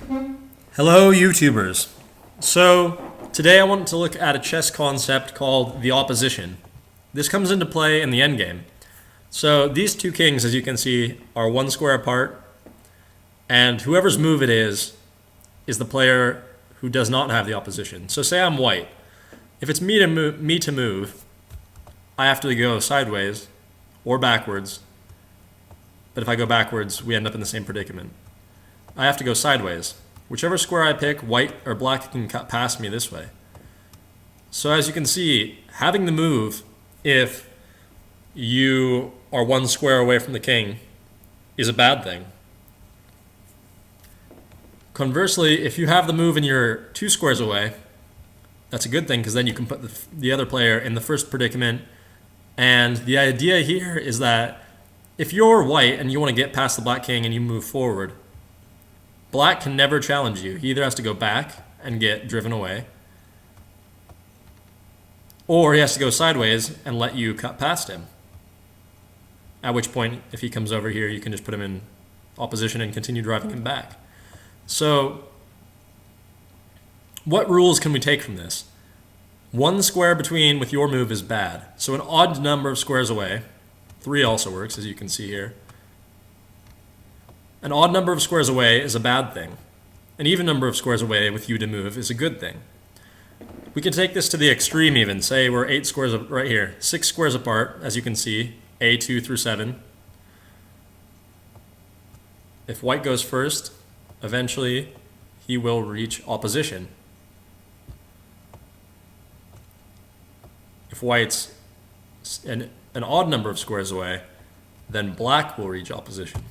Hello, YouTubers. So, today I want to look at a chess concept called the opposition. This comes into play in the endgame. So, these two kings, as you can see, are one square apart, and whoever's move it is the player who does not have the opposition. So, say I'm white. If it's me to move, I have to go sideways or backwards. But if I go backwards, we end up in the same predicament. I have to go sideways. Whichever square I pick, white or black can cut past me this way. So as you can see, having the move, if you are one square away from the king, is a bad thing. Conversely, if you have the move and you're 2 squares away, that's a good thing because then you can put the other player in the first predicament. And the idea here is that if you're white and you want to get past the black king and you move forward, black can never challenge you. He either has to go back and get driven away, or he has to go sideways and let you cut past him. At which point, if he comes over here, you can just put him in opposition and continue driving him back. So, what rules can we take from this? 1 square between with your move is bad. So an odd number of squares away, 3 also works, as you can see here. An odd number of squares away is a bad thing. An even number of squares away with you to move is a good thing. We can take this to the extreme even. Say we're 8 squares right here, 6 squares apart, as you can see, A2 through 7. If white goes first, eventually he will reach opposition. If white's an odd number of squares away, then black will reach opposition.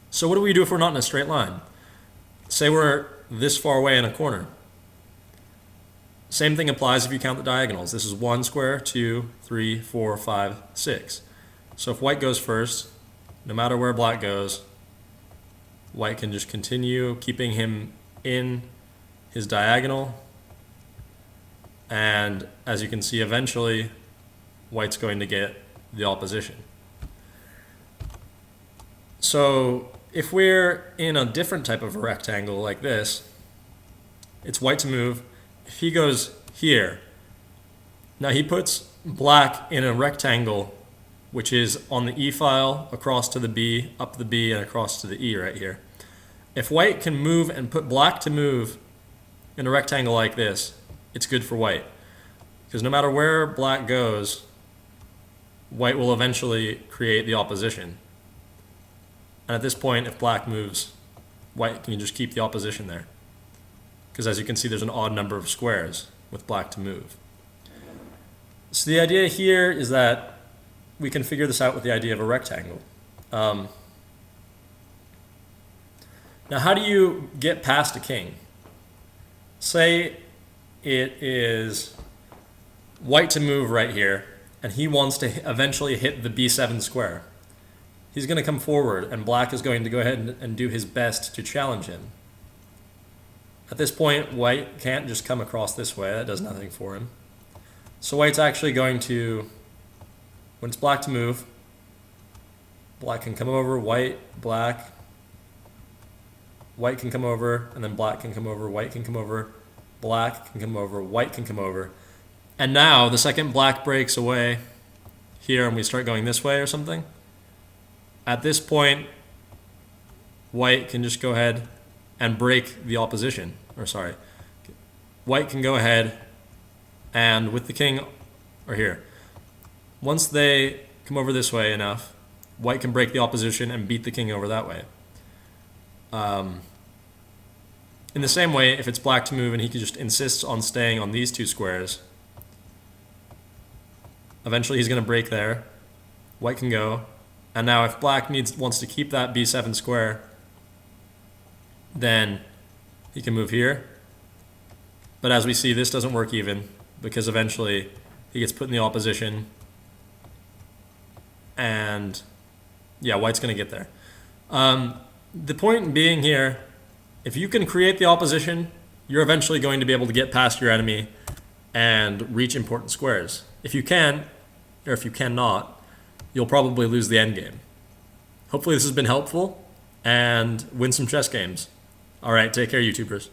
So what do we do if we're not in a straight line? Say we're this far away in a corner. Same thing applies if you count the diagonals. This is 1 square, 2, 3, 4, 5, 6. So if white goes first, no matter where black goes, white can just continue keeping him in his diagonal. And as you can see, eventually, white's going to get the opposition. So if we're in a different type of a rectangle like this, it's white to move. If he goes here, now he puts black in a rectangle which is on the E file, across to the B, up the B, and across to the E right here. If white can move and put black to move in a rectangle like this, it's good for white. Because no matter where black goes, white will eventually create the opposition. And at this point, if black moves, white can just keep the opposition there. Because as you can see, there's an odd number of squares with black to move. So the idea here is that we can figure this out with the idea of a rectangle. Now, how do you get past a king? Say it is white to move right here, and he wants to eventually hit the B7 square. He's going to come forward, and black is going to go ahead and do his best to challenge him. At this point, white can't just come across this way. That does nothing for him. So white's actually going to, when it's black to move, black can come over, white, black, white can come over, and then black can come over, white can come over, black can come over, white can come over. And now, the second black breaks away here and we start going this way or something, at this point, white can just go ahead and break the opposition. Or sorry, white can go ahead and with the king, or here, once they come over this way enough, white can break the opposition and beat the king over that way. In the same way, if it's black to move and he just insists on staying on these 2 squares, eventually he's going to break there. White can go. And now if black wants to keep that B7 square, then he can move here. But as we see, this doesn't work even because eventually he gets put in the opposition. And yeah, white's going to get there. The point being here, if you can create the opposition, you're eventually going to be able to get past your enemy and reach important squares. If you can, or if you cannot, you'll probably lose the endgame. Hopefully this has been helpful, and win some chess games. All right, take care, YouTubers.